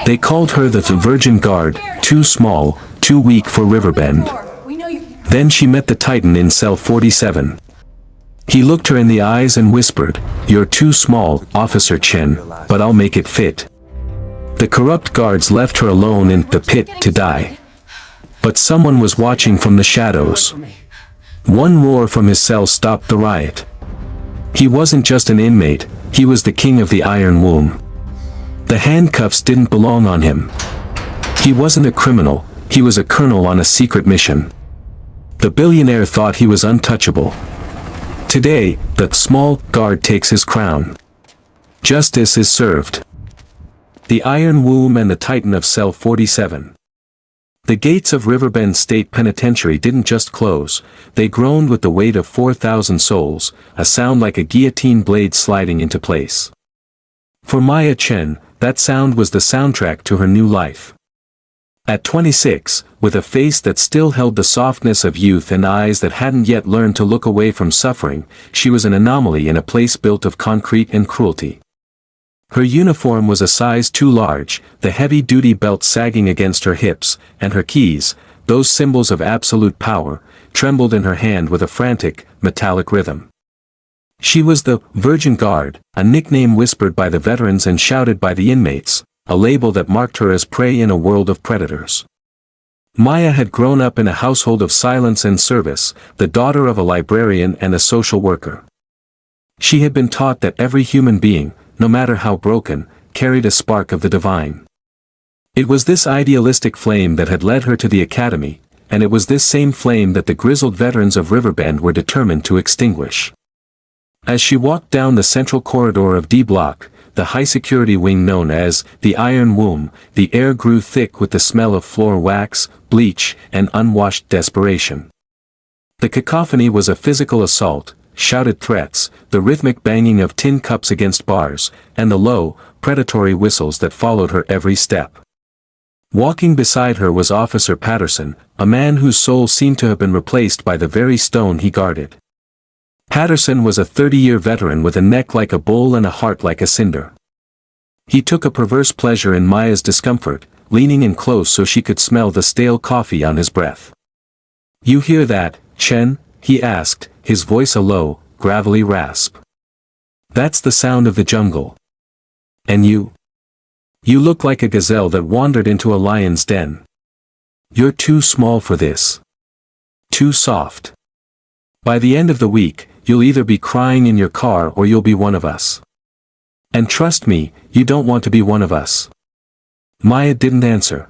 They called her the Virgin Guard, too small, too weak for Riverbend. Then she met the Titan in cell 47. He looked her in the eyes and whispered, "You're too small, Officer Chen, but I'll make it fit." The corrupt guards left her alone in the pit to die. But someone was watching from the shadows. One roar from his cell stopped the riot. He wasn't just an inmate, he was the king of the Iron Womb. The handcuffs didn't belong on him. He wasn't a criminal, he was a colonel on a secret mission. The billionaire thought he was untouchable. Today, the small guard takes his crown. Justice is served. The Iron Womb and the Titan of Cell 47. The gates of Riverbend State Penitentiary didn't just close, they groaned with the weight of 4,000 souls, a sound like a guillotine blade sliding into place. For Maya Chen, that sound was the soundtrack to her new life. At 26, with a face that still held the softness of youth and eyes that hadn't yet learned to look away from suffering, she was an anomaly in a place built of concrete and cruelty. Her uniform was a size too large, the heavy-duty belt sagging against her hips, and her keys, those symbols of absolute power, trembled in her hand with a frantic, metallic rhythm. She was the Virgin Guard, a nickname whispered by the veterans and shouted by the inmates, a label that marked her as prey in a world of predators. Maya had grown up in a household of silence and service, the daughter of a librarian and a social worker. She had been taught that every human being, no matter how broken, carried a spark of the divine. It was this idealistic flame that had led her to the academy, and it was this same flame that the grizzled veterans of Riverbend were determined to extinguish. As she walked down the central corridor of D Block, the high-security wing known as the Iron Womb, the air grew thick with the smell of floor wax, bleach, and unwashed desperation. The cacophony was a physical assault, shouted threats, the rhythmic banging of tin cups against bars, and the low, predatory whistles that followed her every step. Walking beside her was Officer Patterson, a man whose soul seemed to have been replaced by the very stone he guarded. Patterson was a 30-year veteran with a neck like a bull and a heart like a cinder. He took a perverse pleasure in Maya's discomfort, leaning in close so she could smell the stale coffee on his breath. "You hear that, Chen?" he asked, his voice a low, gravelly rasp. "That's the sound of the jungle. And you? You look like a gazelle that wandered into a lion's den. You're too small for this. Too soft. By the end of the week, you'll either be crying in your car or you'll be one of us. And trust me, you don't want to be one of us." Maya didn't answer.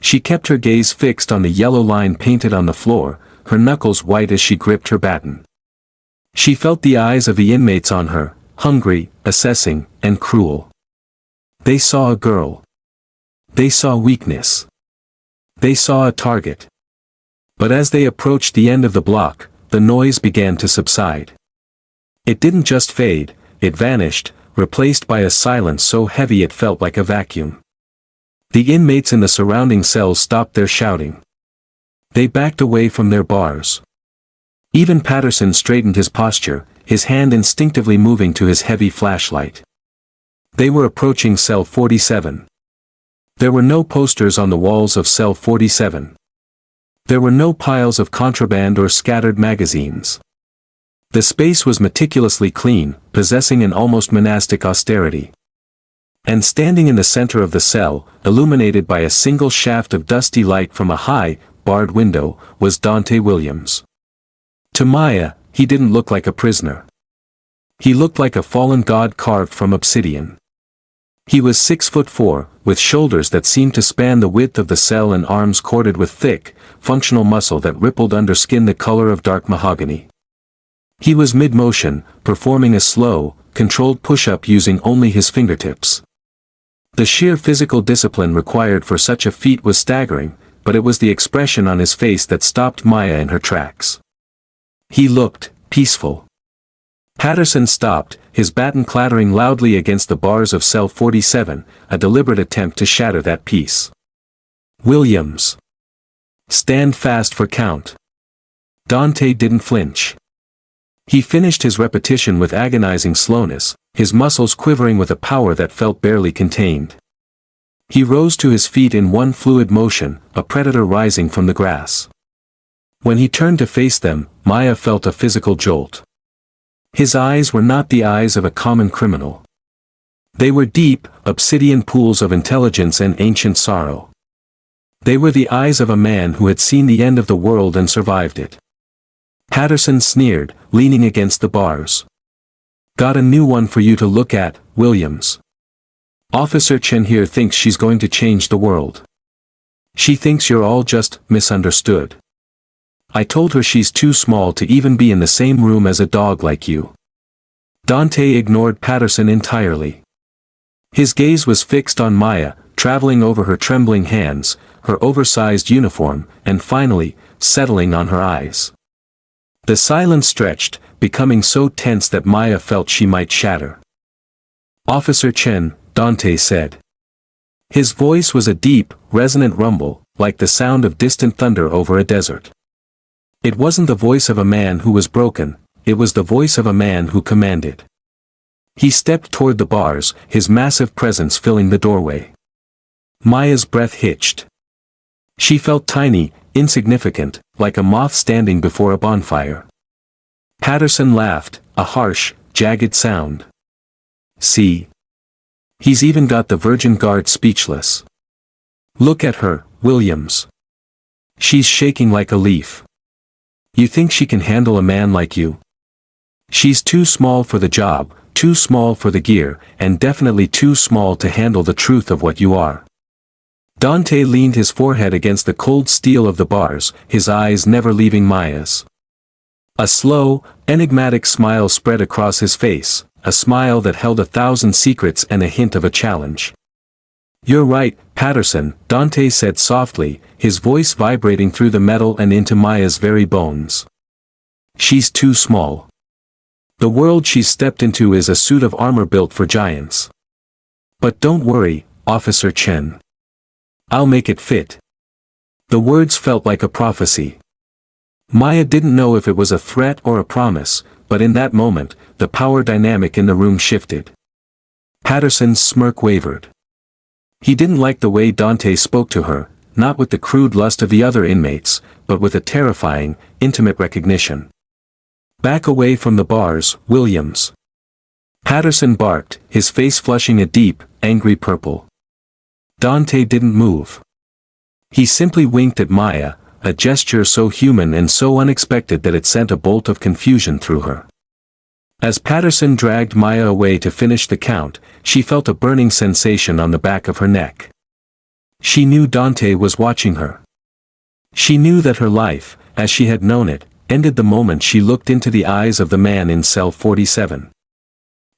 She kept her gaze fixed on the yellow line painted on the floor, her knuckles white as she gripped her baton. She felt the eyes of the inmates on her, hungry, assessing, and cruel. They saw a girl. They saw weakness. They saw a target. But as they approached the end of the block, the noise began to subside. It didn't just fade, it vanished, replaced by a silence so heavy it felt like a vacuum. The inmates in the surrounding cells stopped their shouting. They backed away from their bars. Even Patterson straightened his posture, his hand instinctively moving to his heavy flashlight. They were approaching cell 47. There were no posters on the walls of cell 47. There were no piles of contraband or scattered magazines. The space was meticulously clean, possessing an almost monastic austerity. And standing in the center of the cell, illuminated by a single shaft of dusty light from a high, barred window, was Dante Williams. To Maya, he didn't look like a prisoner. He looked like a fallen god carved from obsidian. He was 6'4", with shoulders that seemed to span the width of the cell and arms corded with thick, functional muscle that rippled under skin the color of dark mahogany. He was mid-motion, performing a slow, controlled push-up using only his fingertips. The sheer physical discipline required for such a feat was staggering, but it was the expression on his face that stopped Maya in her tracks. He looked peaceful. Patterson stopped, his baton clattering loudly against the bars of cell 47, a deliberate attempt to shatter that peace. "Williams. Stand fast for count." Dante didn't flinch. He finished his repetition with agonizing slowness, his muscles quivering with a power that felt barely contained. He rose to his feet in one fluid motion, a predator rising from the grass. When he turned to face them, Maya felt a physical jolt. His eyes were not the eyes of a common criminal. They were deep, obsidian pools of intelligence and ancient sorrow. They were the eyes of a man who had seen the end of the world and survived it. Patterson sneered, leaning against the bars. "Got a new one for you to look at, Williams. Officer Chen here thinks she's going to change the world. She thinks you're all just misunderstood. I told her she's too small to even be in the same room as a dog like you." Dante ignored Patterson entirely. His gaze was fixed on Maya, traveling over her trembling hands, her oversized uniform, and finally, settling on her eyes. The silence stretched, becoming so tense that Maya felt she might shatter. "Officer Chen," Dante said. His voice was a deep, resonant rumble, like the sound of distant thunder over a desert. It wasn't the voice of a man who was broken, it was the voice of a man who commanded. He stepped toward the bars, his massive presence filling the doorway. Maya's breath hitched. She felt tiny, insignificant, like a moth standing before a bonfire. Patterson laughed, a harsh, jagged sound. "See? He's even got the Virgin Guard speechless. Look at her, Williams. She's shaking like a leaf. You think she can handle a man like you? She's too small for the job, too small for the gear, and definitely too small to handle the truth of what you are." Dante leaned his forehead against the cold steel of the bars, his eyes never leaving Maya's. A slow, enigmatic smile spread across his face, a smile that held 1,000 secrets and a hint of a challenge. "You're right, Patterson," Dante said softly, his voice vibrating through the metal and into Maya's very bones. "She's too small. The world she's stepped into is a suit of armor built for giants. But don't worry, Officer Chen. I'll make it fit." The words felt like a prophecy. Maya didn't know if it was a threat or a promise, but in that moment, the power dynamic in the room shifted. Patterson's smirk wavered. He didn't like the way Dante spoke to her, not with the crude lust of the other inmates, but with a terrifying, intimate recognition. "Back away from the bars, Williams." Patterson barked, his face flushing a deep, angry purple. Dante didn't move. He simply winked at Maya, a gesture so human and so unexpected that it sent a bolt of confusion through her. As Patterson dragged Maya away to finish the count, she felt a burning sensation on the back of her neck. She knew Dante was watching her. She knew that her life, as she had known it, ended the moment she looked into the eyes of the man in cell 47.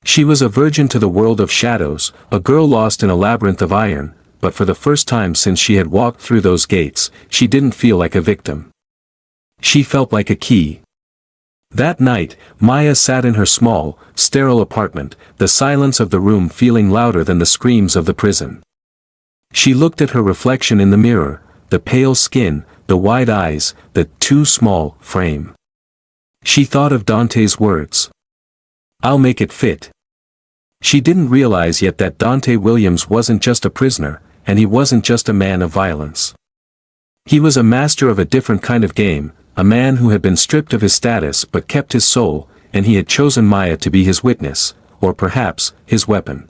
She was a virgin to the world of shadows, a girl lost in a labyrinth of iron, but for the first time since she had walked through those gates, she didn't feel like a victim. She felt like a key. That night, Maya sat in her small, sterile apartment, the silence of the room feeling louder than the screams of the prison. She looked at her reflection in the mirror, the pale skin, the wide eyes, the too small frame. She thought of Dante's words. "I'll make it fit." She didn't realize yet that Dante Williams wasn't just a prisoner, and he wasn't just a man of violence. He was a master of a different kind of game, a man who had been stripped of his status but kept his soul, and he had chosen Maya to be his witness, or perhaps, his weapon.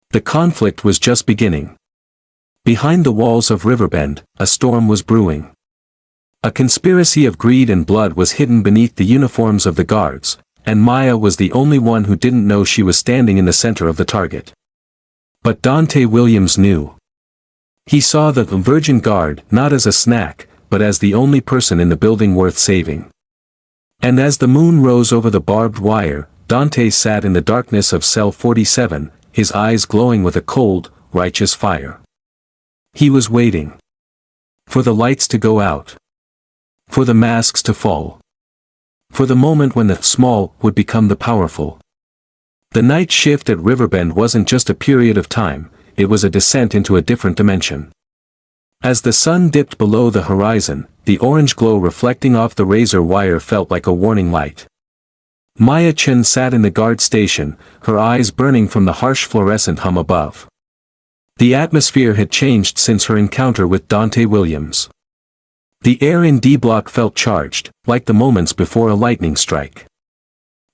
The conflict was just beginning. Behind the walls of Riverbend, a storm was brewing. A conspiracy of greed and blood was hidden beneath the uniforms of the guards, and Maya was the only one who didn't know she was standing in the center of the target. But Dante Williams knew. He saw the Virgin Guard not as a snack, but as the only person in the building worth saving. And as the moon rose over the barbed wire, Dante sat in the darkness of cell 47, his eyes glowing with a cold, righteous fire. He was waiting. For the lights to go out. For the masks to fall. For the moment when the small would become the powerful. The night shift at Riverbend wasn't just a period of time, it was a descent into a different dimension. As the sun dipped below the horizon, the orange glow reflecting off the razor wire felt like a warning light. Maya Chen sat in the guard station, her eyes burning from the harsh fluorescent hum above. The atmosphere had changed since her encounter with Dante Williams. The air in D Block felt charged, like the moments before a lightning strike.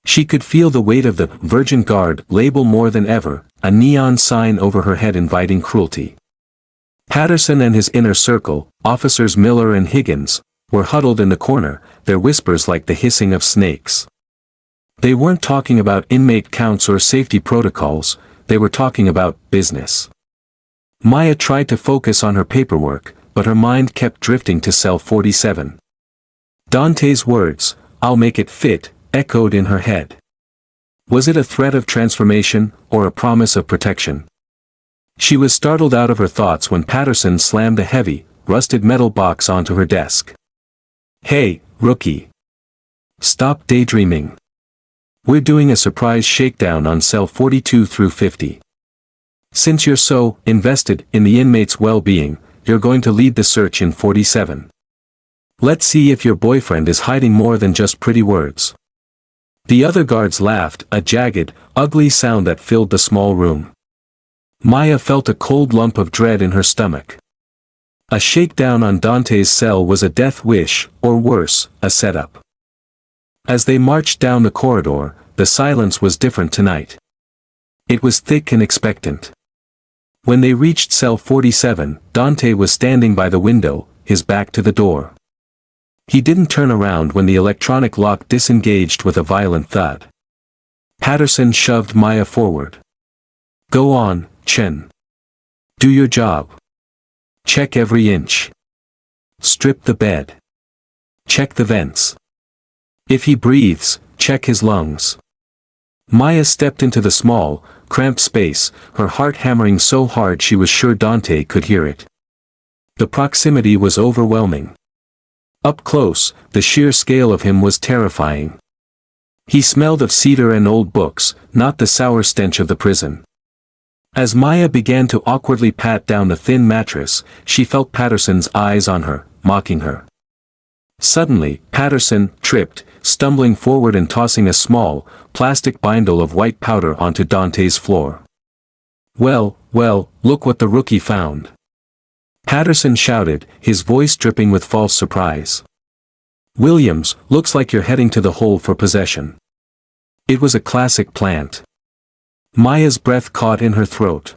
She could feel the weight of the Virgin Guard label more than ever, a neon sign over her head inviting cruelty. Patterson and his inner circle, Officers Miller and Higgins, were huddled in the corner, their whispers like the hissing of snakes. They weren't talking about inmate counts or safety protocols, they were talking about business. Maya tried to focus on her paperwork, but her mind kept drifting to cell 47. Dante's words, "I'll make it fit," echoed in her head. Was it a threat of transformation, or a promise of protection? She was startled out of her thoughts when Patterson slammed a heavy, rusted metal box onto her desk. "Hey, rookie. Stop daydreaming. We're doing a surprise shakedown on cell 42 through 50. Since you're so invested in the inmate's well-being, you're going to lead the search in 47. Let's see if your boyfriend is hiding more than just pretty words." The other guards laughed, a jagged, ugly sound that filled the small room. Maya felt a cold lump of dread in her stomach. A shakedown on Dante's cell was a death wish, or worse, a setup. As they marched down the corridor, the silence was different tonight. It was thick and expectant. When they reached cell 47, Dante was standing by the window, his back to the door. He didn't turn around when the electronic lock disengaged with a violent thud. Patterson shoved Maya forward. "Go on, Chen. Do your job. Check every inch. Strip the bed. Check the vents. If he breathes, check his lungs." Maya stepped into the small, cramped space, her heart hammering so hard she was sure Dante could hear it. The proximity was overwhelming. Up close, the sheer scale of him was terrifying. He smelled of cedar and old books, not the sour stench of the prison. As Maya began to awkwardly pat down the thin mattress, she felt Patterson's eyes on her, mocking her. Suddenly, Patterson tripped, stumbling forward and tossing a small, plastic bindle of white powder onto Dante's floor. Well, look what the rookie found." Patterson shouted, his voice dripping with false surprise. "Williams, looks like you're heading to the hole for possession." It was a classic plant. Maya's breath caught in her throat.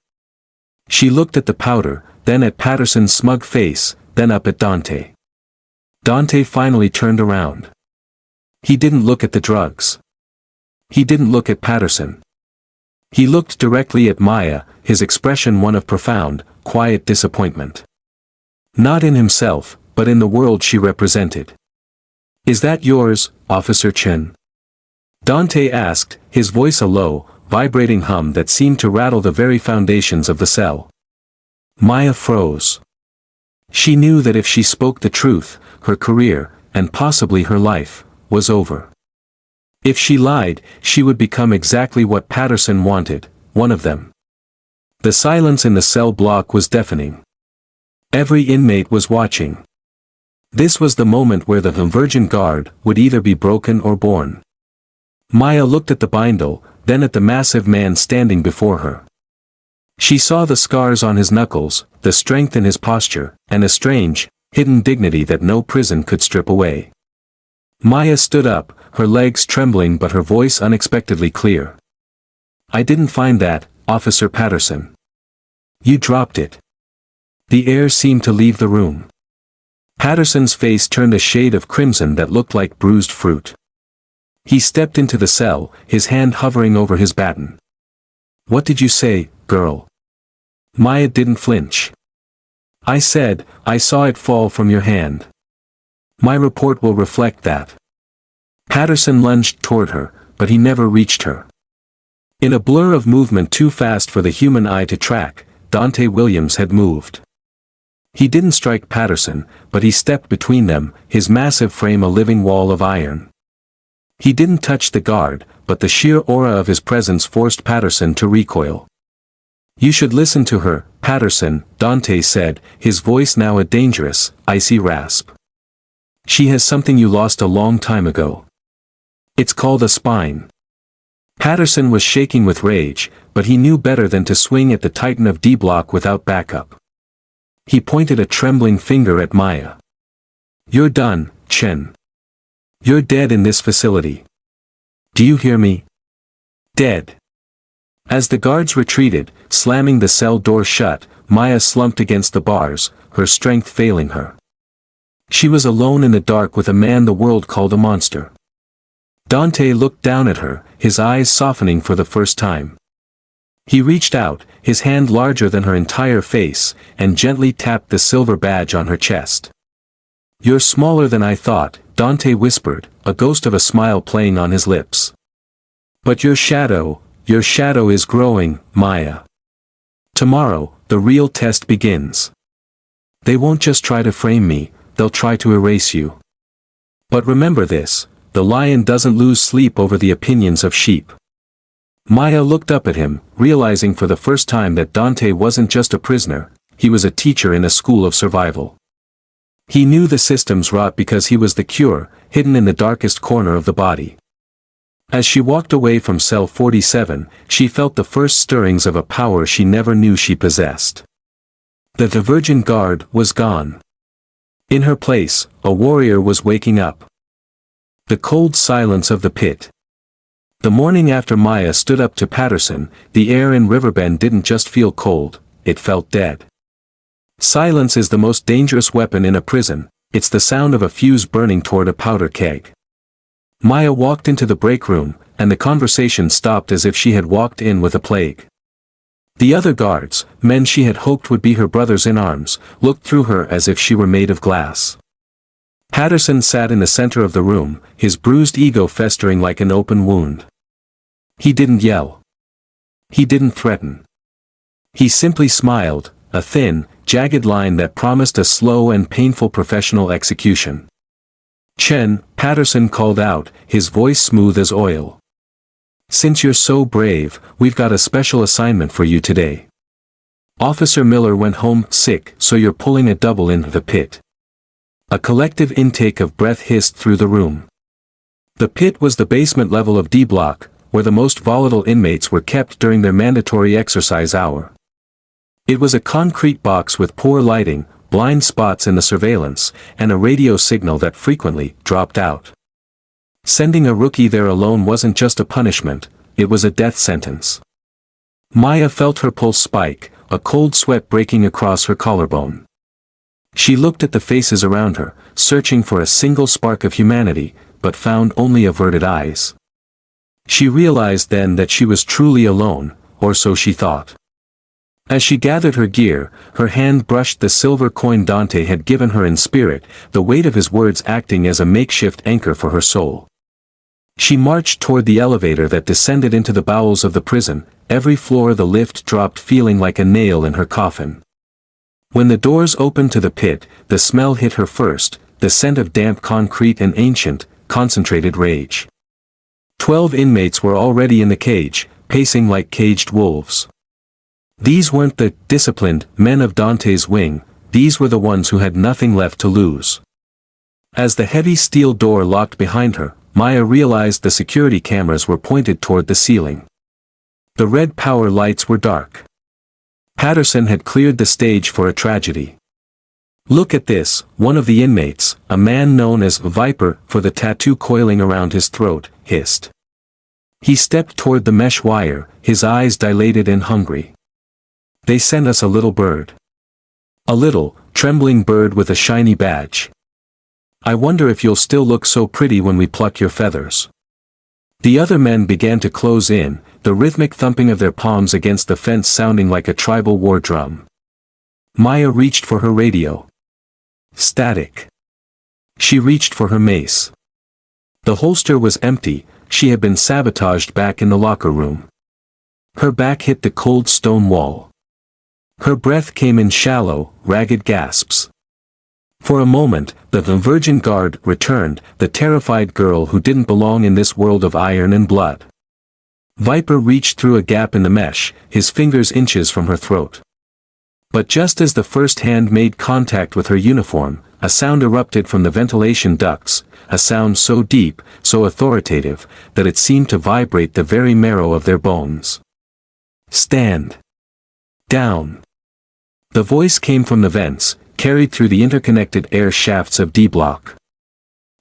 She looked at the powder, then at Patterson's smug face, then up at Dante. Dante finally turned around. He didn't look at the drugs. He didn't look at Patterson. He looked directly at Maya, his expression one of profound, quiet disappointment. Not in himself, but in the world she represented. "Is that yours, Officer Chen?" Dante asked, his voice a low, vibrating hum that seemed to rattle the very foundations of the cell. Maya froze. She knew that if she spoke the truth, her career, and possibly her life, was over. If she lied, she would become exactly what Patterson wanted, one of them. The silence in the cell block was deafening. Every inmate was watching. This was the moment where the Virgin Guard would either be broken or born. Maya looked at the bindle, then at the massive man standing before her. She saw the scars on his knuckles, the strength in his posture, and a strange, hidden dignity that no prison could strip away. Maya stood up, her legs trembling but her voice unexpectedly clear. "I didn't find that, Officer Patterson. You dropped it." The air seemed to leave the room. Patterson's face turned a shade of crimson that looked like bruised fruit. He stepped into the cell, his hand hovering over his baton. "What did you say, girl?" Maya didn't flinch. "I said, I saw it fall from your hand. My report will reflect that." Patterson lunged toward her, but he never reached her. In a blur of movement too fast for the human eye to track, Dante Williams had moved. He didn't strike Patterson, but he stepped between them, his massive frame a living wall of iron. He didn't touch the guard, but the sheer aura of his presence forced Patterson to recoil. "You should listen to her, Patterson," Dante said, his voice now a dangerous, icy rasp. "She has something you lost a long time ago. It's called a spine. Patterson was shaking with rage, but he knew better than to swing at the Titan of D-Block without backup. He pointed a trembling finger at Maya. "You're done, Chen. You're dead in this facility. Do you hear me? Dead." As the guards retreated, slamming the cell door shut, Maya slumped against the bars, her strength failing her. She was alone in the dark with a man the world called a monster. Dante looked down at her, his eyes softening for the first time. He reached out, his hand larger than her entire face, and gently tapped the silver badge on her chest. "You're smaller than I thought," Dante whispered, a ghost of a smile playing on his lips. "But your shadow is growing, Maya. Tomorrow, the real test begins. They won't just try to frame me, they'll try to erase you. But remember this, the lion doesn't lose sleep over the opinions of sheep." Maya looked up at him, realizing for the first time that Dante wasn't just a prisoner, he was a teacher in a school of survival. He knew the systems wrought because he was the cure, hidden in the darkest corner of the body. As she walked away from cell 47, she felt the first stirrings of a power she never knew she possessed. The divergent guard was gone. In her place, a warrior was waking up. The cold silence of the pit. The morning after Maya stood up to Patterson, the air in Riverbend didn't just feel cold, it felt dead. Silence is the most dangerous weapon in a prison, it's the sound of a fuse burning toward a powder keg. Maya walked into the break room, and the conversation stopped as if she had walked in with a plague. The other guards, men she had hoped would be her brothers in arms, looked through her as if she were made of glass. Patterson sat in the center of the room, his bruised ego festering like an open wound. He didn't yell. He didn't threaten. He simply smiled, a thin, jagged line that promised a slow and painful professional execution. "Chen," Patterson called out, his voice smooth as oil. "Since you're so brave, we've got a special assignment for you today. Officer Miller went home sick, so you're pulling a double in the pit." A collective intake of breath hissed through the room. The pit was the basement level of D-Block, where the most volatile inmates were kept during their mandatory exercise hour. It was a concrete box with poor lighting, blind spots in the surveillance, and a radio signal that frequently dropped out. Sending a rookie there alone wasn't just a punishment, it was a death sentence. Maya felt her pulse spike, a cold sweat breaking across her collarbone. She looked at the faces around her, searching for a single spark of humanity, but found only averted eyes. She realized then that she was truly alone, or so she thought. As she gathered her gear, her hand brushed the silver coin Dante had given her in spirit, the weight of his words acting as a makeshift anchor for her soul. She marched toward the elevator that descended into the bowels of the prison, every floor the lift dropped feeling like a nail in her coffin. When the doors opened to the pit, the smell hit her first, the scent of damp concrete and ancient, concentrated rage. 12 inmates were already in the cage, pacing like caged wolves. These weren't the disciplined men of Dante's wing, these were the ones who had nothing left to lose. As the heavy steel door locked behind her, Maya realized the security cameras were pointed toward the ceiling. The red power lights were dark. Patterson had cleared the stage for a tragedy. "Look at this," one of the inmates, a man known as Viper for the tattoo coiling around his throat, hissed. He stepped toward the mesh wire, his eyes dilated and hungry. "They sent us a little bird. A little, trembling bird with a shiny badge. I wonder if you'll still look so pretty when we pluck your feathers." The other men began to close in, the rhythmic thumping of their palms against the fence sounding like a tribal war drum. Maya reached for her radio. Static. She reached for her mace. The holster was empty, she had been sabotaged back in the locker room. Her back hit the cold stone wall. Her breath came in shallow, ragged gasps. For a moment, the virgin guard returned, the terrified girl who didn't belong in this world of iron and blood. Viper reached through a gap in the mesh, his fingers inches from her throat. But just as the first hand made contact with her uniform, a sound erupted from the ventilation ducts, a sound so deep, so authoritative, that it seemed to vibrate the very marrow of their bones. Stand down. The voice came from the vents, carried through the interconnected air shafts of D Block.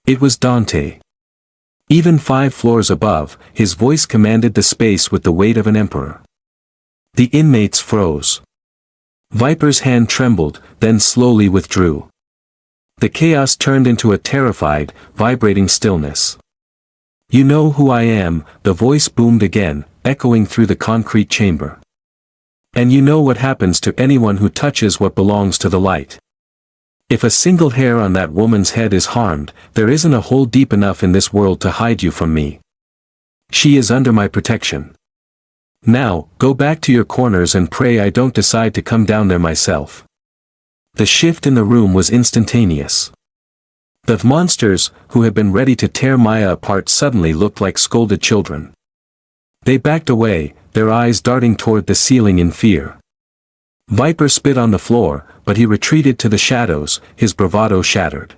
It was Dante. Even 5 floors above, his voice commanded the space with the weight of an emperor. The inmates froze. Viper's hand trembled, then slowly withdrew. The chaos turned into a terrified, vibrating stillness. "You know who I am," the voice boomed again, echoing through the concrete chamber. "And you know what happens to anyone who touches what belongs to the light. If a single hair on that woman's head is harmed, there isn't a hole deep enough in this world to hide you from me. She is under my protection. Now, go back to your corners and pray I don't decide to come down there myself." The shift in the room was instantaneous. The monsters, who had been ready to tear Maya apart, suddenly looked like scolded children. They backed away, their eyes darting toward the ceiling in fear. Viper spit on the floor, but he retreated to the shadows, his bravado shattered.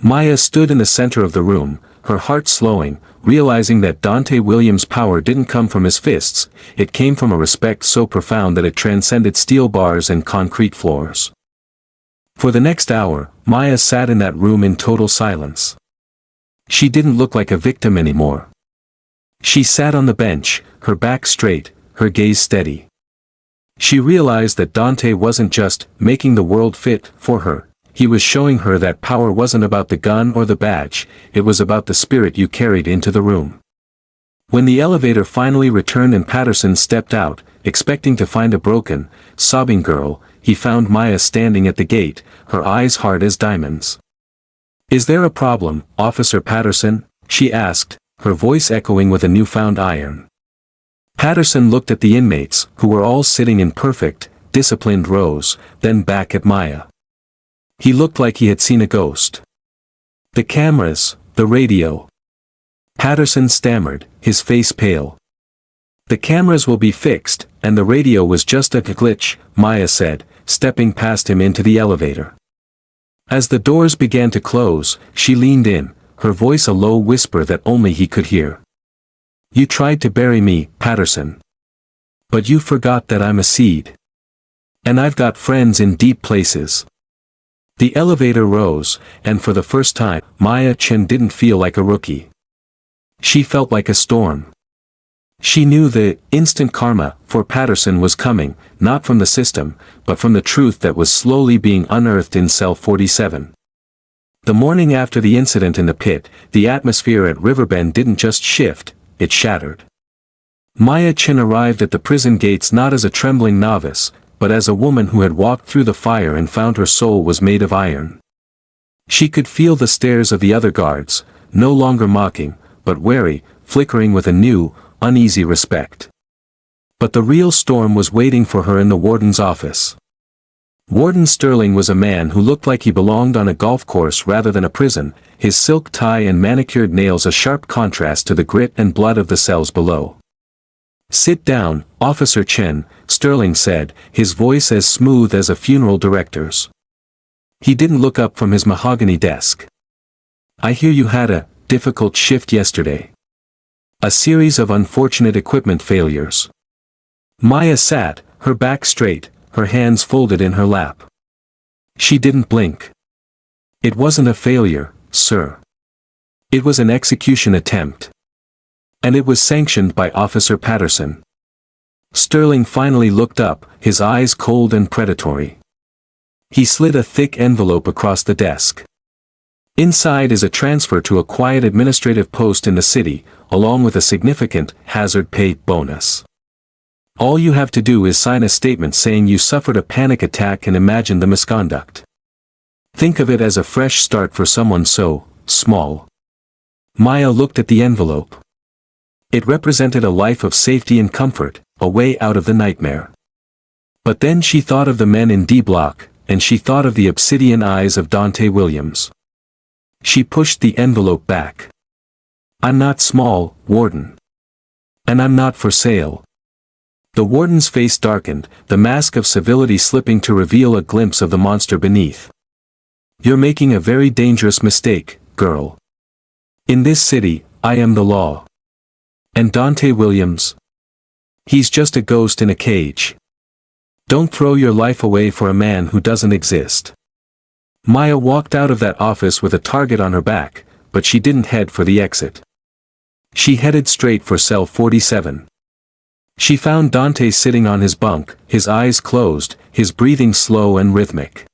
Maya stood in the center of the room, her heart slowing, realizing that Dante Williams' power didn't come from his fists, it came from a respect so profound that it transcended steel bars and concrete floors. For the next hour, Maya sat in that room in total silence. She didn't look like a victim anymore. She sat on the bench, her back straight, her gaze steady. She realized that Dante wasn't just making the world fit for her, he was showing her that power wasn't about the gun or the badge, it was about the spirit you carried into the room. When the elevator finally returned and Patterson stepped out, expecting to find a broken, sobbing girl, he found Maya standing at the gate, her eyes hard as diamonds. "Is there a problem, Officer Patterson?" she asked, her voice echoing with a newfound iron. Patterson looked at the inmates, who were all sitting in perfect, disciplined rows, then back at Maya. He looked like he had seen a ghost. "The cameras, the radio." Patterson stammered, his face pale. "The cameras will be fixed, and the radio was just a glitch," Maya said, stepping past him into the elevator. As the doors began to close, she leaned in, her voice a low whisper that only he could hear. "You tried to bury me, Patterson. But you forgot that I'm a seed. And I've got friends in deep places." The elevator rose, and for the first time, Maya Chen didn't feel like a rookie. She felt like a storm. She knew the instant karma for Patterson was coming, not from the system, but from the truth that was slowly being unearthed in cell 47. The morning after the incident in the pit, the atmosphere at Riverbend didn't just shift, it shattered. Maya Chen arrived at the prison gates not as a trembling novice, but as a woman who had walked through the fire and found her soul was made of iron. She could feel the stares of the other guards, no longer mocking, but wary, flickering with a new, uneasy respect. But the real storm was waiting for her in the warden's office. Warden Sterling was a man who looked like he belonged on a golf course rather than a prison, his silk tie and manicured nails a sharp contrast to the grit and blood of the cells below. "Sit down, Officer Chen," Sterling said, his voice as smooth as a funeral director's. He didn't look up from his mahogany desk. "I hear you had a difficult shift yesterday. A series of unfortunate equipment failures." Maya sat, her back straight, her hands folded in her lap. She didn't blink. "It wasn't a failure, sir. It was an execution attempt. And it was sanctioned by Officer Patterson." Sterling finally looked up, his eyes cold and predatory. He slid a thick envelope across the desk. "Inside is a transfer to a quiet administrative post in the city, along with a significant hazard pay bonus. All you have to do is sign a statement saying you suffered a panic attack and imagine the misconduct. Think of it as a fresh start for someone so small." Maya looked at the envelope. It represented a life of safety and comfort, a way out of the nightmare. But then she thought of the men in D Block, and she thought of the obsidian eyes of Dante Williams. She pushed the envelope back. "I'm not small, Warden. And I'm not for sale." The warden's face darkened, the mask of civility slipping to reveal a glimpse of the monster beneath. You're making a very dangerous mistake, girl. In this city, I am the law. And Dante Williams? He's just a ghost in a cage. Don't throw your life away for a man who doesn't exist. Maya walked out of that office with a target on her back, but she didn't head for the exit. She headed straight for cell 47. She found Dante sitting on his bunk, his eyes closed, his breathing slow and rhythmic.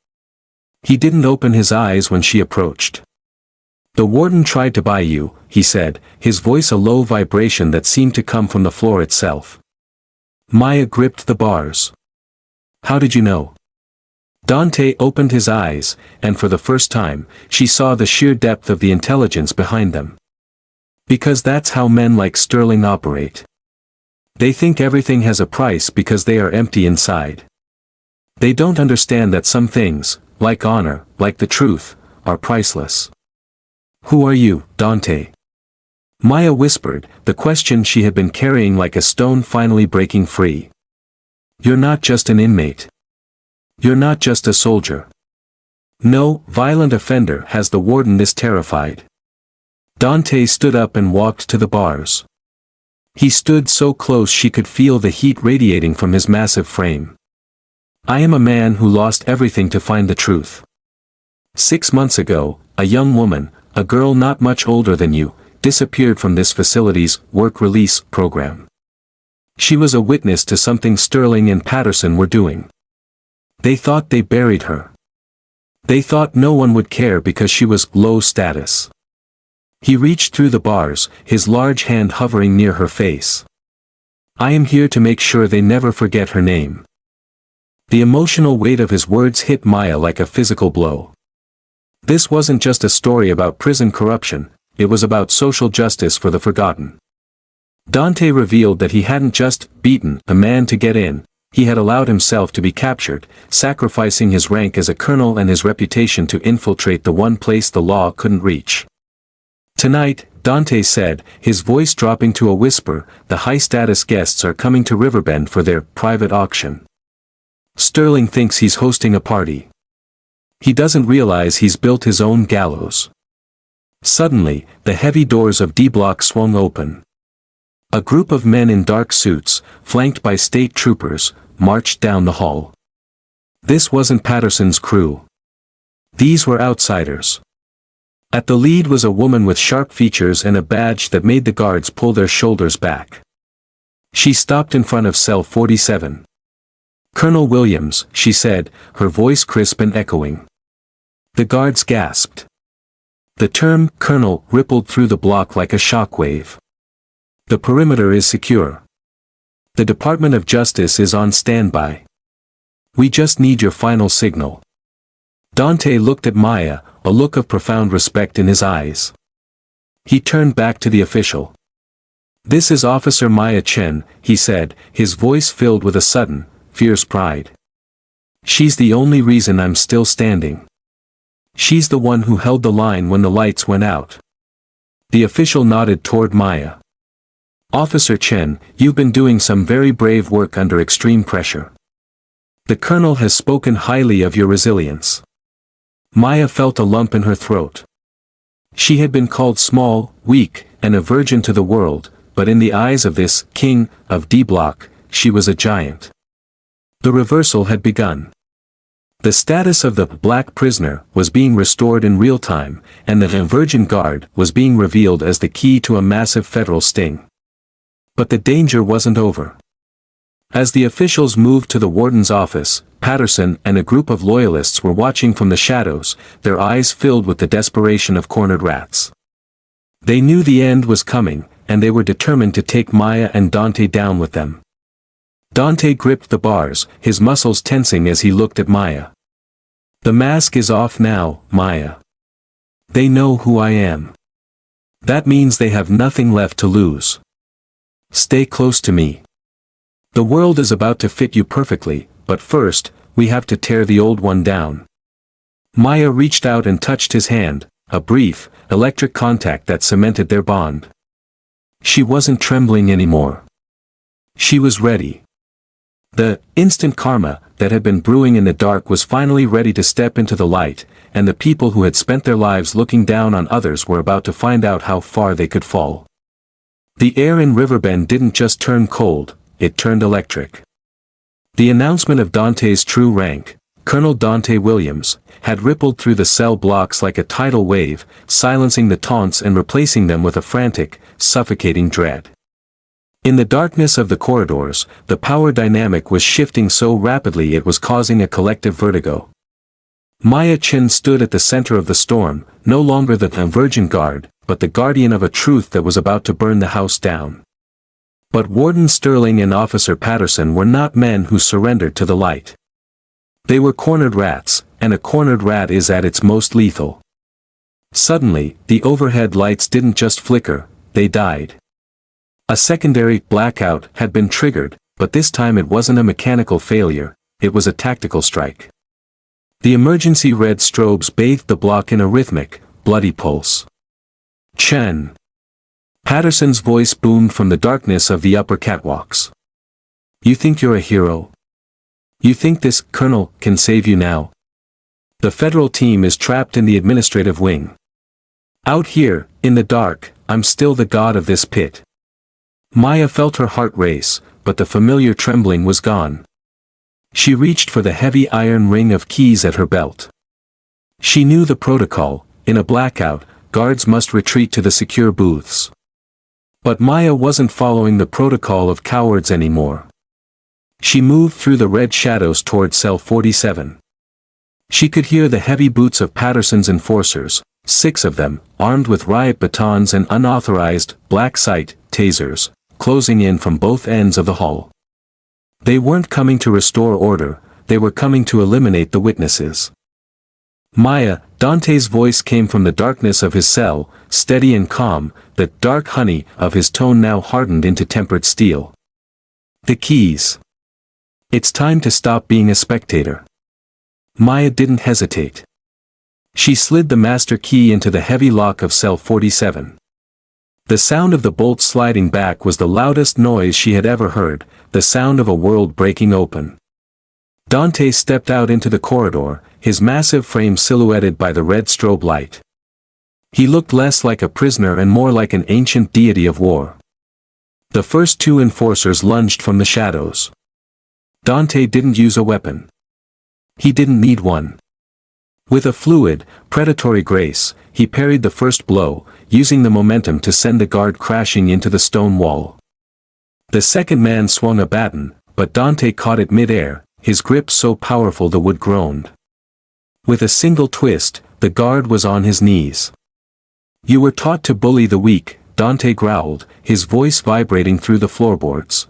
He didn't open his eyes when she approached. The warden tried to buy you, he said, his voice a low vibration that seemed to come from the floor itself. Maya gripped the bars. How did you know? Dante opened his eyes, and for the first time, she saw the sheer depth of the intelligence behind them. Because that's how men like Sterling operate. They think everything has a price because they are empty inside. They don't understand that some things, like honor, like the truth, are priceless. Who are you, Dante? Maya whispered, the question she had been carrying like a stone finally breaking free. You're not just an inmate. You're not just a soldier. No violent offender has the warden this terrified. Dante stood up and walked to the bars. He stood so close she could feel the heat radiating from his massive frame. I am a man who lost everything to find the truth. 6 months ago, a young woman, a girl not much older than you, disappeared from this facility's work release program. She was a witness to something Sterling and Patterson were doing. They thought they buried her. They thought no one would care because she was low status. He reached through the bars, his large hand hovering near her face. I am here to make sure they never forget her name. The emotional weight of his words hit Maya like a physical blow. This wasn't just a story about prison corruption, it was about social justice for the forgotten. Dante revealed that he hadn't just beaten a man to get in, he had allowed himself to be captured, sacrificing his rank as a colonel and his reputation to infiltrate the one place the law couldn't reach. Tonight, Dante said, his voice dropping to a whisper, the high-status guests are coming to Riverbend for their private auction. Sterling thinks he's hosting a party. He doesn't realize he's built his own gallows. Suddenly, the heavy doors of D Block swung open. A group of men in dark suits, flanked by state troopers, marched down the hall. This wasn't Patterson's crew. These were outsiders. At the lead was a woman with sharp features and a badge that made the guards pull their shoulders back. She stopped in front of cell 47. Colonel Williams, she said, her voice crisp and echoing. The guards gasped. The term, colonel, rippled through the block like a shockwave. The perimeter is secure. The Department of Justice is on standby. We just need your final signal. Dante looked at Maya, a look of profound respect in his eyes. He turned back to the official. This is Officer Maya Chen, he said, his voice filled with a sudden, fierce pride. She's the only reason I'm still standing. She's the one who held the line when the lights went out. The official nodded toward Maya. Officer Chen, you've been doing some very brave work under extreme pressure. The colonel has spoken highly of your resilience. Maya felt a lump in her throat. She had been called small, weak, and a virgin to the world, but in the eyes of this king of D Block, she was a giant. The reversal had begun. The status of the black prisoner was being restored in real time, and the virgin guard was being revealed as the key to a massive federal sting. But the danger wasn't over. As the officials moved to the warden's office, Patterson and a group of loyalists were watching from the shadows, their eyes filled with the desperation of cornered rats. They knew the end was coming, and they were determined to take Maya and Dante down with them. Dante gripped the bars, his muscles tensing as he looked at Maya. The mask is off now, Maya. They know who I am. That means they have nothing left to lose. Stay close to me. The world is about to fit you perfectly, but first, we have to tear the old one down. Maya reached out and touched his hand, a brief, electric contact that cemented their bond. She wasn't trembling anymore. She was ready. The instant karma that had been brewing in the dark was finally ready to step into the light, and the people who had spent their lives looking down on others were about to find out how far they could fall. The air in Riverbend didn't just turn cold, it turned electric. The announcement of Dante's true rank, Colonel Dante Williams, had rippled through the cell blocks like a tidal wave, silencing the taunts and replacing them with a frantic, suffocating dread. In the darkness of the corridors, the power dynamic was shifting so rapidly it was causing a collective vertigo. Maya Chin stood at the center of the storm, no longer the virgin guard, but the guardian of a truth that was about to burn the house down. But Warden Sterling and Officer Patterson were not men who surrendered to the light. They were cornered rats, and a cornered rat is at its most lethal. Suddenly, the overhead lights didn't just flicker, they died. A secondary blackout had been triggered, but this time it wasn't a mechanical failure, it was a tactical strike. The emergency red strobes bathed the block in a rhythmic, bloody pulse. Chen. Patterson's voice boomed from the darkness of the upper catwalks. You think you're a hero? You think this colonel can save you now? The federal team is trapped in the administrative wing. Out here, in the dark, I'm still the god of this pit. Maya felt her heart race, but the familiar trembling was gone. She reached for the heavy iron ring of keys at her belt. She knew the protocol: in a blackout, guards must retreat to the secure booths. But Maya wasn't following the protocol of cowards anymore. She moved through the red shadows toward cell 47. She could hear the heavy boots of Patterson's enforcers, 6 of them, armed with riot batons and unauthorized, black sight, tasers, closing in from both ends of the hall. They weren't coming to restore order, they were coming to eliminate the witnesses. Maya, Dante's voice came from the darkness of his cell, steady and calm, the dark honey of his tone now hardened into tempered steel. The keys. It's time to stop being a spectator. Maya didn't hesitate. She slid the master key into the heavy lock of cell 47. The sound of the bolt sliding back was the loudest noise she had ever heard, the sound of a world breaking open. Dante stepped out into the corridor, his massive frame silhouetted by the red strobe light. He looked less like a prisoner and more like an ancient deity of war. The first 2 enforcers lunged from the shadows. Dante didn't use a weapon. He didn't need one. With a fluid, predatory grace, he parried the first blow, using the momentum to send the guard crashing into the stone wall. The second man swung a baton, but Dante caught it mid-air, his grip so powerful the wood groaned. With a single twist, the guard was on his knees. You were taught to bully the weak, Dante growled, his voice vibrating through the floorboards.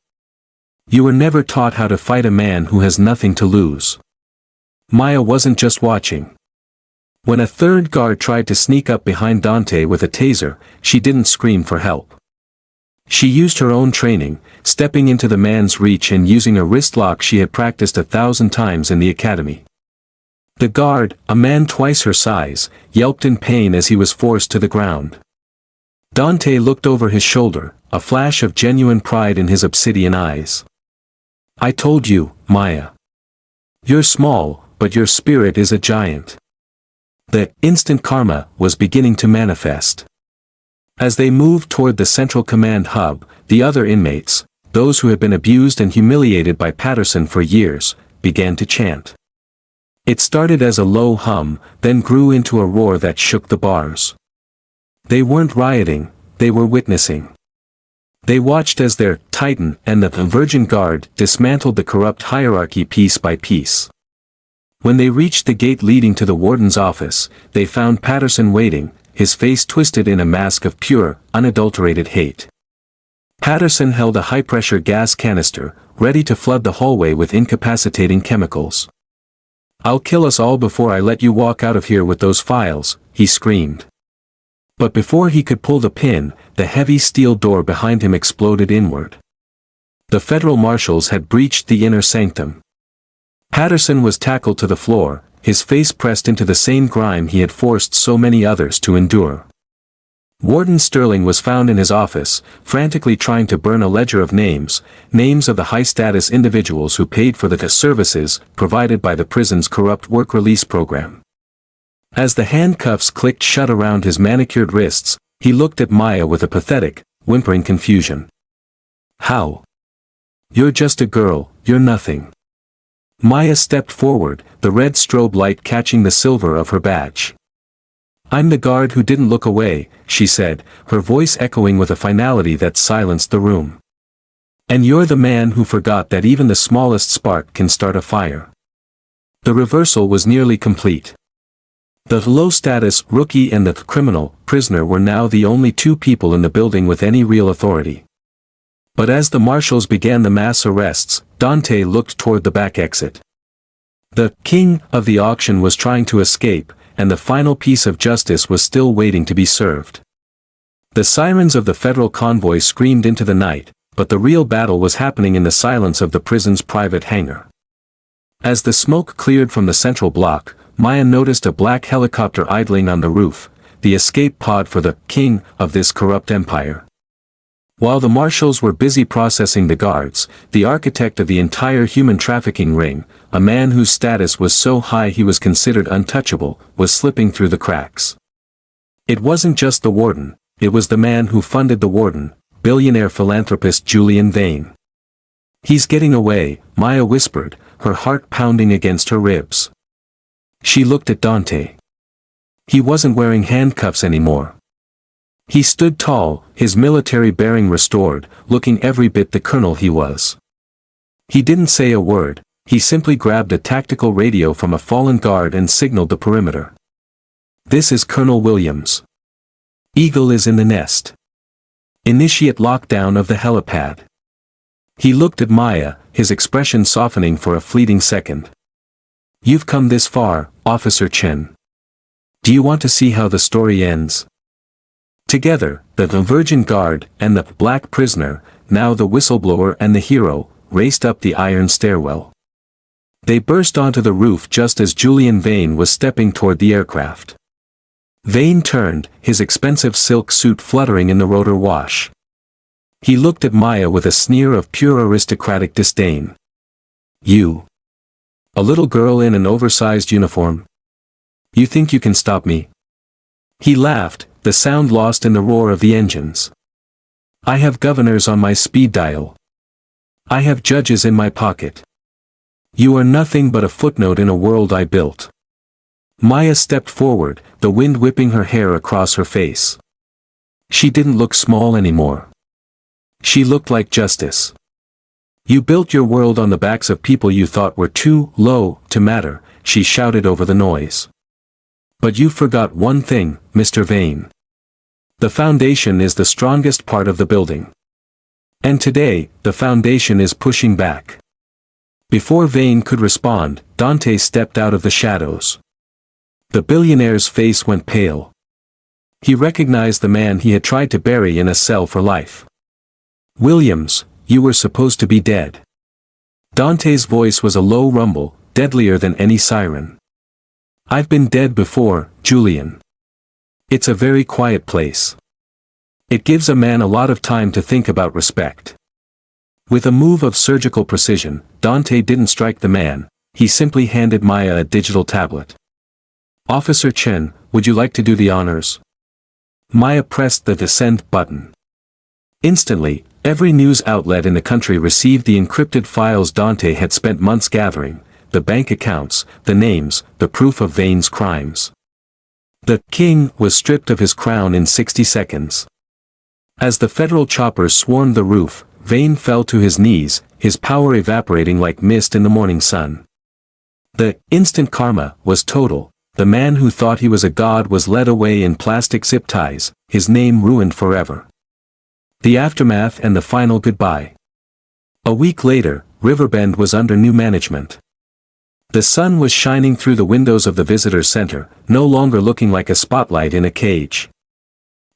You were never taught how to fight a man who has nothing to lose. Maya wasn't just watching. When a third guard tried to sneak up behind Dante with a taser, she didn't scream for help. She used her own training, stepping into the man's reach and using a wrist lock she had practiced 1,000 times in the academy. The guard, a man twice her size, yelped in pain as he was forced to the ground. Dante looked over his shoulder, a flash of genuine pride in his obsidian eyes. I told you, Maya. You're small, but your spirit is a giant. The instant karma was beginning to manifest. As they moved toward the central command hub, the other inmates, those who had been abused and humiliated by Patterson for years, began to chant. It started as a low hum, then grew into a roar that shook the bars. They weren't rioting, they were witnessing. They watched as their Titan and the Virgin Guard dismantled the corrupt hierarchy piece by piece. When they reached the gate leading to the warden's office, they found Patterson waiting, his face twisted in a mask of pure, unadulterated hate. Patterson held a high-pressure gas canister, ready to flood the hallway with incapacitating chemicals. I'll kill us all before I let you walk out of here with those files, he screamed. But before he could pull the pin, the heavy steel door behind him exploded inward. The federal marshals had breached the inner sanctum. Patterson was tackled to the floor, his face pressed into the same grime he had forced so many others to endure. Warden Sterling was found in his office, frantically trying to burn a ledger of names of the high-status individuals who paid for the services provided by the prison's corrupt work release program. As the handcuffs clicked shut around his manicured wrists, he looked at Maya with a pathetic, whimpering confusion. How? You're just a girl, you're nothing. Maya stepped forward, the red strobe light catching the silver of her badge. I'm the guard who didn't look away, she said, her voice echoing with a finality that silenced the room. And you're the man who forgot that even the smallest spark can start a fire. The reversal was nearly complete. The low-status rookie and the criminal prisoner were now the only two people in the building with any real authority. But as the marshals began the mass arrests, Dante looked toward the back exit. The king of the auction was trying to escape, and the final piece of justice was still waiting to be served. The sirens of the federal convoy screamed into the night, but the real battle was happening in the silence of the prison's private hangar. As the smoke cleared from the central block, Maya noticed a black helicopter idling on the roof, the escape pod for the king of this corrupt empire. While the marshals were busy processing the guards, the architect of the entire human trafficking ring, a man whose status was so high he was considered untouchable, was slipping through the cracks. It wasn't just the warden, it was the man who funded the warden, billionaire philanthropist Julian Vane. He's getting away, Maya whispered, her heart pounding against her ribs. She looked at Dante. He wasn't wearing handcuffs anymore. He stood tall, his military bearing restored, looking every bit the colonel he was. He didn't say a word, he simply grabbed a tactical radio from a fallen guard and signaled the perimeter. This is Colonel Williams. Eagle is in the nest. Initiate lockdown of the helipad. He looked at Maya, his expression softening for a fleeting second. You've come this far, Officer Chen. Do you want to see how the story ends? Together, the virgin guard and the black prisoner, now the whistleblower and the hero, raced up the iron stairwell. They burst onto the roof just as Julian Vane was stepping toward the aircraft. Vane turned, his expensive silk suit fluttering in the rotor wash. He looked at Maya with a sneer of pure aristocratic disdain. You. A little girl in an oversized uniform? You think you can stop me? He laughed, the sound lost in the roar of the engines. I have governors on my speed dial. I have judges in my pocket. You are nothing but a footnote in a world I built. Maya stepped forward, the wind whipping her hair across her face. She didn't look small anymore. She looked like justice. You built your world on the backs of people you thought were too low to matter, she shouted over the noise. But you forgot one thing, Mr. Vane. The foundation is the strongest part of the building. And today, the foundation is pushing back. Before Vane could respond, Dante stepped out of the shadows. The billionaire's face went pale. He recognized the man he had tried to bury in a cell for life. Williams, you were supposed to be dead. Dante's voice was a low rumble, deadlier than any siren. I've been dead before, Julian. It's a very quiet place. It gives a man a lot of time to think about respect. With a move of surgical precision, Dante didn't strike the man, he simply handed Maya a digital tablet. Officer Chen, would you like to do the honors? Maya pressed the send button. Instantly, every news outlet in the country received the encrypted files Dante had spent months gathering, the bank accounts, the names, the proof of Vane's crimes. The king was stripped of his crown in 60 seconds. As the federal choppers swarmed the roof, Vane fell to his knees, his power evaporating like mist in the morning sun. The instant karma was total. The man who thought he was a god was led away in plastic zip ties, his name ruined forever. The aftermath and the final goodbye. A week later, Riverbend was under new management. The sun was shining through the windows of the visitor center, no longer looking like a spotlight in a cage.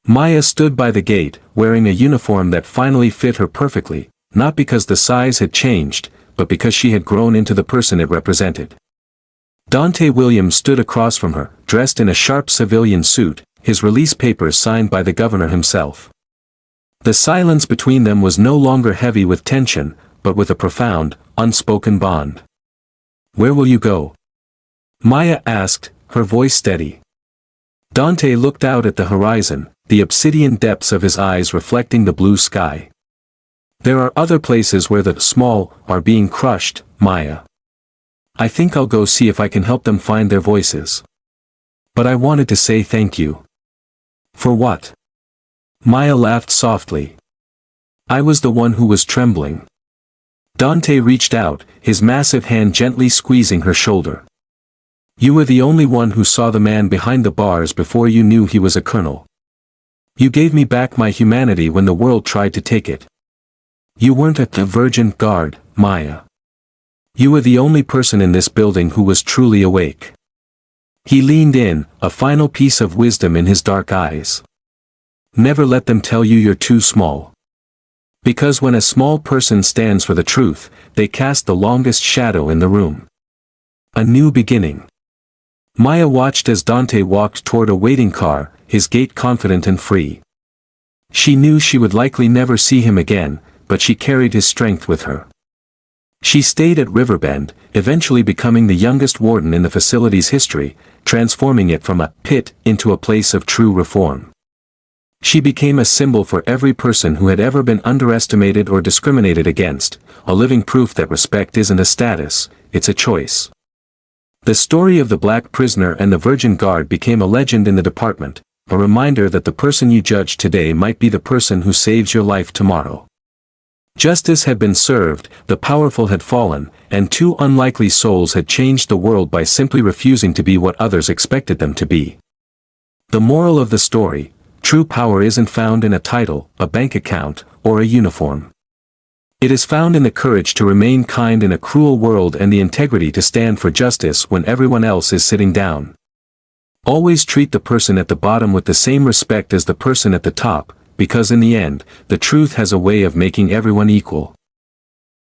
Maya stood by the gate, wearing a uniform that finally fit her perfectly, not because the size had changed, but because she had grown into the person it represented. Dante Williams stood across from her, dressed in a sharp civilian suit, his release papers signed by the governor himself. The silence between them was no longer heavy with tension, but with a profound, unspoken bond. Where will you go? Maya asked, her voice steady. Dante looked out at the horizon, the obsidian depths of his eyes reflecting the blue sky. There are other places where the small are being crushed, Maya. I think I'll go see if I can help them find their voices. But I wanted to say thank you. For what? Maya laughed softly. I was the one who was trembling. Dante reached out, his massive hand gently squeezing her shoulder. You were the only one who saw the man behind the bars before you knew he was a colonel. You gave me back my humanity when the world tried to take it. You weren't a virgin guard, Maya. You were the only person in this building who was truly awake. He leaned in, a final piece of wisdom in his dark eyes. Never let them tell you you're too small. Because when a small person stands for the truth, they cast the longest shadow in the room. A new beginning. Maya watched as Dante walked toward a waiting car, his gait confident and free. She knew she would likely never see him again, but she carried his strength with her. She stayed at Riverbend, eventually becoming the youngest warden in the facility's history, transforming it from a pit into a place of true reform. She became a symbol for every person who had ever been underestimated or discriminated against, a living proof that respect isn't a status, it's a choice. The story of the black prisoner and the virgin guard became a legend in the department, a reminder that the person you judge today might be the person who saves your life tomorrow. Justice had been served, the powerful had fallen, and two unlikely souls had changed the world by simply refusing to be what others expected them to be. The moral of the story: true power isn't found in a title, a bank account, or a uniform. It is found in the courage to remain kind in a cruel world and the integrity to stand for justice when everyone else is sitting down. Always treat the person at the bottom with the same respect as the person at the top, because in the end, the truth has a way of making everyone equal.